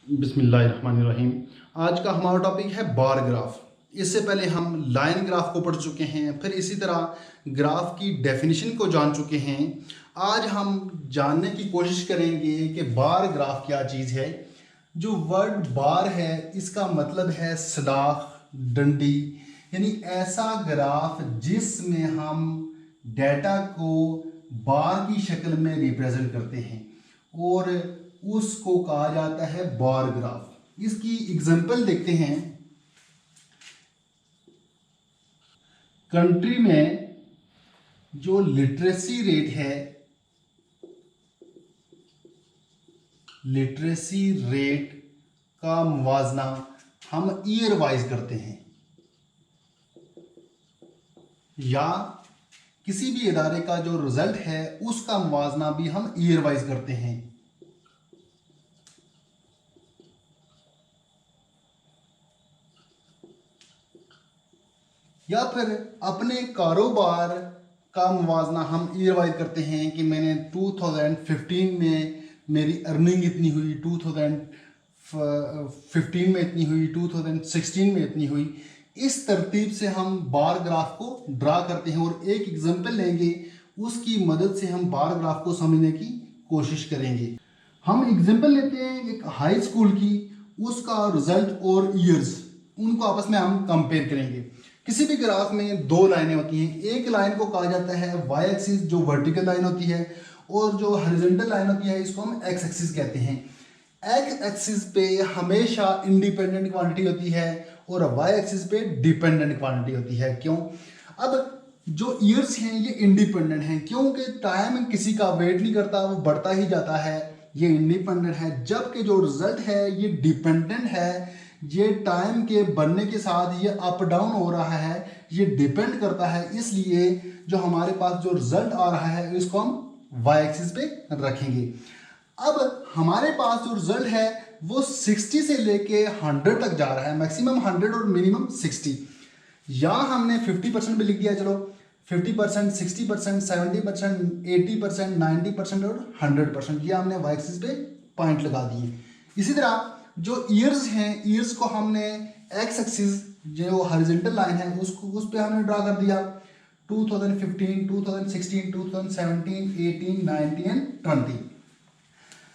बिस्मिल्लाहिर्रहमानिर्रहीम। आज का हमारा टॉपिक है बार ग्राफ। इससे पहले हम लाइन ग्राफ को पढ़ चुके हैं, फिर इसी तरह ग्राफ की डेफिनेशन को जान चुके हैं। आज हम जानने की कोशिश करेंगे कि बार ग्राफ क्या चीज़ है। जो वर्ड बार है इसका मतलब है सलाख, डंडी, यानी ऐसा ग्राफ जिसमें हम डेटा को बार की शक्ल में रिप्रेजेंट करते हैं और उसको कहा जाता है बार ग्राफ। इसकी एग्जांपल देखते हैं। कंट्री में जो लिटरेसी रेट है, लिटरेसी रेट का मुवाजना हम ईयर वाइज करते हैं, या किसी भी इदारे का जो रिजल्ट है उसका मुवाजना भी हम ईयर वाइज करते हैं। या फिर अपने कारोबार का मुवाजना हम ईयर वाइज करते हैं कि मैंने 2015 में मेरी अर्निंग इतनी हुई, 2015 में इतनी हुई, 2016 में इतनी हुई। इस तरतीब से हम बार ग्राफ को ड्रा करते हैं और एक एग्जांपल लेंगे, उसकी मदद से हम बार ग्राफ को समझने की कोशिश करेंगे। हम एग्जांपल लेते हैं एक हाई स्कूल की, उसका रिजल्ट और ईयर्स, उनको आपस में हम कंपेयर करेंगे। किसी भी ग्राफ में दो लाइनें होती हैं। एक लाइन को कहा जाता है वाई एक्सिस, जो वर्टिकल लाइन होती है, और जो हॉरिजॉन्टल लाइन होती है इसको हम एक्स एक्सिस कहते हैं। एक्स एक्सिस पे हमेशा इंडिपेंडेंट क्वांटिटी होती है और वाई एक्सिस पे डिपेंडेंट क्वांटिटी होती है। क्यों? अब जो ईयर्स हैं ये इंडिपेंडेंट हैं, क्योंकि टाइम किसी का वेट नहीं करता, वो बढ़ता ही जाता है, ये इंडिपेंडेंट है। जबकि जो रिजल्ट है ये डिपेंडेंट है, ये टाइम के बढ़ने के साथ ये अप डाउन हो रहा है, ये डिपेंड करता है। इसलिए जो हमारे पास जो रिजल्ट आ रहा है इसको हम वाई एक्सिस पे रखेंगे। अब हमारे पास जो रिजल्ट है वो 60 से लेके 100 तक जा रहा है, मैक्सिमम 100 और मिनिमम 60। यहाँ हमने 50% भी लिख दिया, चलो 50%, 60%, 70%, 80%, 90% और 100%, ये हमने वाई एक्सिस पे पॉइंट लगा दिए। इसी तरह जो ईयर्स हैं, ईयर्स को हमने एक्स एक्सिस जो हॉरिजॉन्टल लाइन है उसको उस पे हमने ड्रा कर दिया। 2015, 2016, 2017, 18, 19 एंड 20।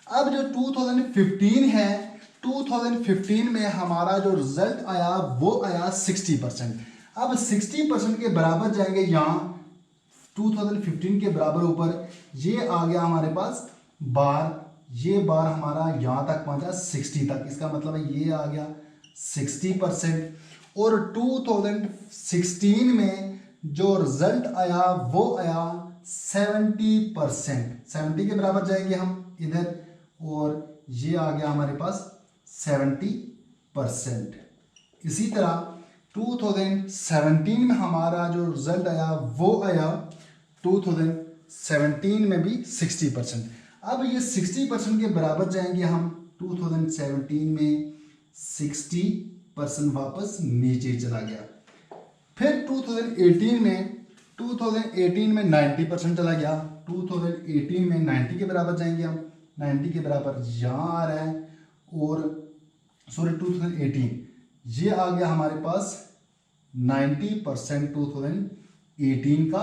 अब जो 2015 है, 2015 में हमारा जो रिजल्ट आया वो आया 60%। अब 60% के बराबर जाएंगे यहाँ 2015 के बराबर ऊपर, ये आ गया हमारे पास बार, ये बार हमारा यहाँ तक पहुँचा 60 तक, इसका मतलब है ये आ गया 60%। और 2016 में जो रिजल्ट आया वो आया 70%। 70 के बराबर जाएंगे हम इधर और ये आ गया हमारे पास 70%। इसी तरह 2017 में हमारा जो रिजल्ट आया वो आया 2017 में भी 60%। अब ये 60% के बराबर जाएंगे हम 2017 में 60% वापस नीचे चला गया। फिर 2018 में 90% चला गया। 2018 में 90 के बराबर जाएंगे हम, 90 के बराबर यहाँ आ रहा है, और सॉरी 2018 ये आ गया हमारे पास 90% 2018 का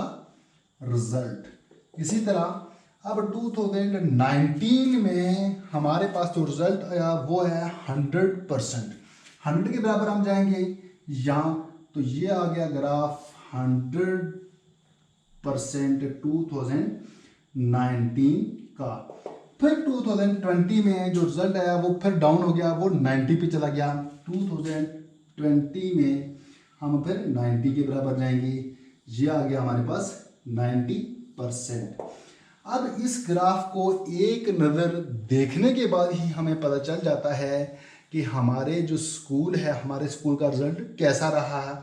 रिजल्ट। इसी तरह अब 2019 में हमारे पास जो रिजल्ट आया वो है 100%। 100 के बराबर हम जाएंगे यहाँ, तो ये आ गया ग्राफ 100% 2019 का। फिर 2020 में जो रिजल्ट आया वो फिर डाउन हो गया, वो 90 पे चला गया। 2020 में हम फिर 90 के बराबर जाएंगे, ये आ गया हमारे पास 90%। अब इस ग्राफ को एक नज़र देखने के बाद ही हमें पता चल जाता है कि हमारे जो स्कूल है, हमारे स्कूल का रिजल्ट कैसा रहा है।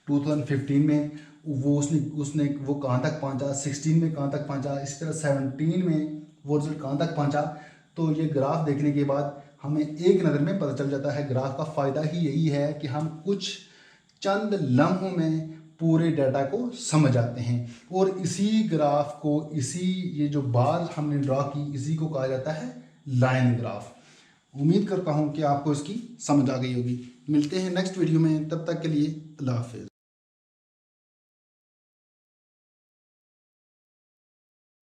2015 में वो उसने वो कहाँ तक पहुँचा, 16 में कहाँ तक पहुँचा, इसी तरह 17 में वो रिजल्ट कहाँ तक पहुँचा। तो ये ग्राफ देखने के बाद हमें एक नज़र में पता चल जाता है। ग्राफ का फ़ायदा ही यही है कि हम कुछ चंद लम्हों में पूरे डाटा को समझ आते हैं। और इसी ग्राफ को, इसी ये जो बार हमने ड्रा की, इसी को कहा जाता है लाइन ग्राफ। उम्मीद करता हूँ कि आपको इसकी समझ आ गई होगी। मिलते हैं नेक्स्ट वीडियो में, तब तक के लिए अल्लाह हाफिज़।